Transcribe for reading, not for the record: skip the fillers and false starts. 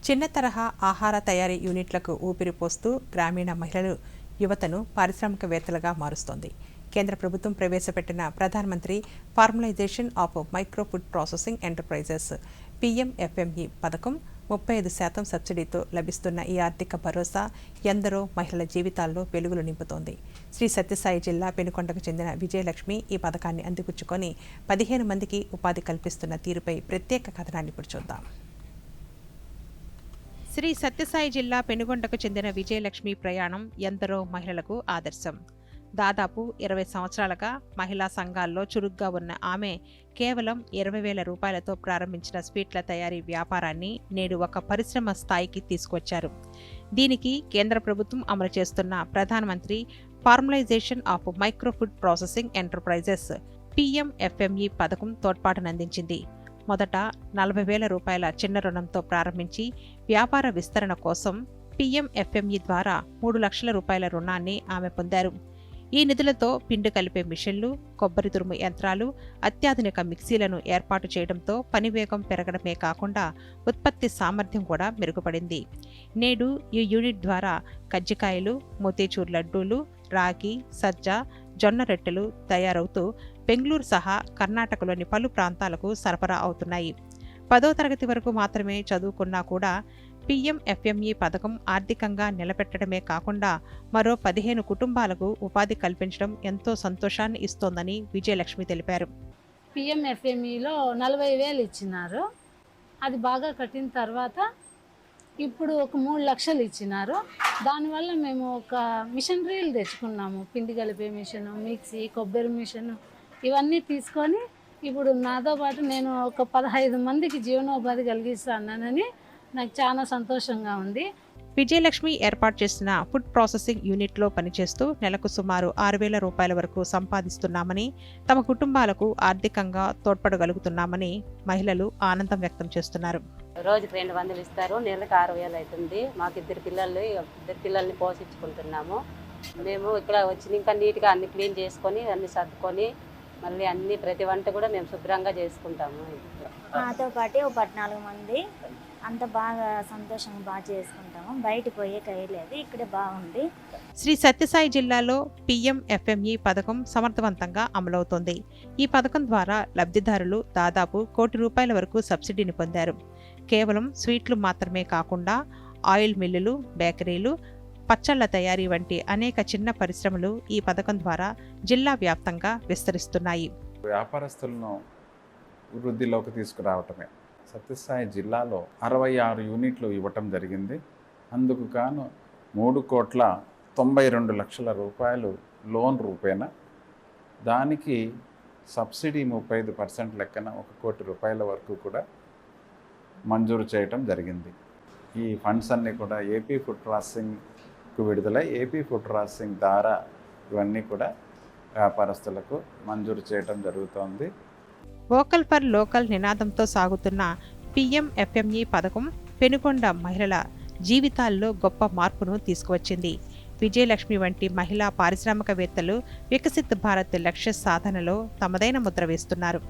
చిన్న తరహా ఆహార తయారీ యూనిట్లకు ఊపిరి పోస్తూ గ్రామీణ మహిళలు యువతను పారిశ్రామికవేత్తలుగా మారుస్తోంది. కేంద్ర ప్రభుత్వం ప్రవేశపెట్టిన ప్రధానమంత్రి formalisation of micro food processing enterprises PMFME పథకం 35% సబ్సిడీతో లభిస్తున్న ఈ ఆర్థిక భరోసా ఎందరో మహిళల జీవితాల్లో వెలుగులు నింపుతోంది. శ్రీ సత్యసాయి జిల్లా పెనుకొండకు చెందిన విజయలక్ష్మి ఈ పథకాన్ని అందిపుచ్చుకొని 15 మందికి ఉపాధి కల్పిస్తున్న తీరుపై ప్రత్యేక కథనాన్ని ఇప్పుడు చూద్దాం. శ్రీ సత్యసాయి జిల్లా పెనుగొండకు చెందిన విజయలక్ష్మి ప్రయాణం ఎందరో మహిళలకు ఆదర్శం. దాదాపు 20 సంవత్సరాలుగా మహిళా సంఘాల్లో చురుగ్గా ఉన్న ఆమె కేవలం 20,000 రూపాయలతో ప్రారంభించిన స్వీట్ల తయారీ వ్యాపారాన్ని నేడు ఒక పరిశ్రమ స్థాయికి తీసుకొచ్చారు. దీనికి కేంద్ర ప్రభుత్వం అమలు చేస్తున్న ప్రధానమంత్రి formalisation of micro food processing enterprises PMFME పథకం తోడ్పాటునందించింది. మొదట 40,000 రూపాయల చిన్న రుణంతో ప్రారంభించి వ్యాపార విస్తరణ కోసం PMFME ద్వారా 3 లక్షల రూపాయల రుణాన్ని ఆమె పొందారు. ఈ నిధులతో పిండి కలిపే మిషన్లు, కొబ్బరి తురుము యంత్రాలు, అత్యాధునిక మిక్సీలను ఏర్పాటు చేయడంతో పనివేగం పెరగడమే కాకుండా ఉత్పత్తి సామర్థ్యం కూడా మెరుగుపడింది. నేడు ఈ యూనిట్ ద్వారా కజ్జికాయలు, మోతీచూర్ లడ్డూలు, రాగి, సజ్జ, జొన్న రొట్టెలు తయారవుతూ బెంగళూరు సహా కర్ణాటకలోని పలు ప్రాంతాలకు సరఫరా అవుతున్నాయి. 10వ తరగతి వరకు మాత్రమే చదువుకున్నా కూడా PMFME పథకం ఆర్థికంగా నిలబెట్టడమే కాకుండా మరో 15 కుటుంబాలకు ఉపాధి కల్పించడం ఎంతో సంతోషాన్ని ఇస్తోందని విజయలక్ష్మి తెలిపారు. PMFMEలో 40,000 ఇచ్చినారు. అది బాగా కట్టిన తర్వాత ఇప్పుడు ఒక 3 లక్షలు ఇచ్చినారు. దానివల్ల మేము ఒక మిషనరీలు తెచ్చుకున్నాము. పిండి కలిపే మిషను, మిక్సీ, కొబ్బరి మిషను ఇవన్నీ తీసుకొని ఇప్పుడు నాతో పాటు నేను ఒక 15 మందికి జీవనోపాధి కలిగిస్తానని నాకు చాలా సంతోషంగా ఉంది. విజయలక్ష్మి ఏర్పాటు చేసిన ఫుడ్ ప్రాసెసింగ్ యూనిట్లో పనిచేస్తూ నెలకు సుమారు 6,000 రూపాయల వరకు సంపాదిస్తున్నామని, తమ కుటుంబాలకు ఆర్థికంగా తోడ్పడగలుగుతున్నామని మహిళలు ఆనందం వ్యక్తం చేస్తున్నారు. రోజుకి 2 వందలు ఇస్తారు, నెలకు 6,000 అవుతుంది. మాకు ఇద్దరు పిల్లల్ని పోషించుకుంటున్నాము. మేము ఇక్కడ వచ్చి ఇంకా నీట్గా అన్ని క్లీన్ చేసుకొని అన్ని సర్దుకొని మళ్ళీ అన్ని ప్రతి వంట కూడా మేము శుభ్రంగా చేసుకుంటాము. మాతో పాటు 14 మంది అంత బాగా సంతోషంగా బాగా చేసుకుంటాము. బయట పోయే కయ్యలేదు, ఇక్కడ బాగుంది. శ్రీ సత్యసాయి జిల్లాలో PMFME పథకం సమర్థవంతంగా అమలవుతోంది. ఈ పథకం ద్వారా లబ్ధిదారులు దాదాపు 1 కోటి రూపాయల వరకు సబ్సిడీని పొందారు. కేవలం స్వీట్లు మాత్రమే కాకుండా ఆయిల్ మిల్లులు, బేకరీలు, పచ్చళ్ల తయారీ వంటి అనేక చిన్న పరిశ్రమలు ఈ పథకం ద్వారా జిల్లా వ్యాప్తంగా విస్తరిస్తున్నాయి. వ్యాపారస్తులను వృద్ధిలోకి తీసుకురావటమే. సత్యసాయి జిల్లాలో 66 యూనిట్లు ఇవ్వటం జరిగింది. అందుకు గాను 3,92,00,000 రూపాయలు లోన్ రూపేణా, దానికి సబ్సిడీ 35% లెక్కన 1 కోటి రూపాయల వరకు కూడా మంజూరు చేయటం జరిగింది. ఈ ఫండ్స్ అన్నీ కూడా ఏపీ ఫుడ్ ప్రాసెసింగ్కు విడుదల, ఏపీ ఫుడ్ ప్రాసెసింగ్ ద్వారా ఇవన్నీ కూడా వ్యాపారస్తులకు మంజూరు చేయటం జరుగుతోంది. వోకల్ ఫర్ లోకల్ నినాదంతో సాగుతున్న PMFME పథకం పెనుకొండ మహిళల జీవితాల్లో గొప్ప మార్పును తీసుకువచ్చింది. విజయలక్ష్మి వంటి మహిళా పారిశ్రామికవేత్తలు వికసిత్ భారత్ లక్ష్య సాధనలో తమదైన ముద్ర వేస్తున్నారు.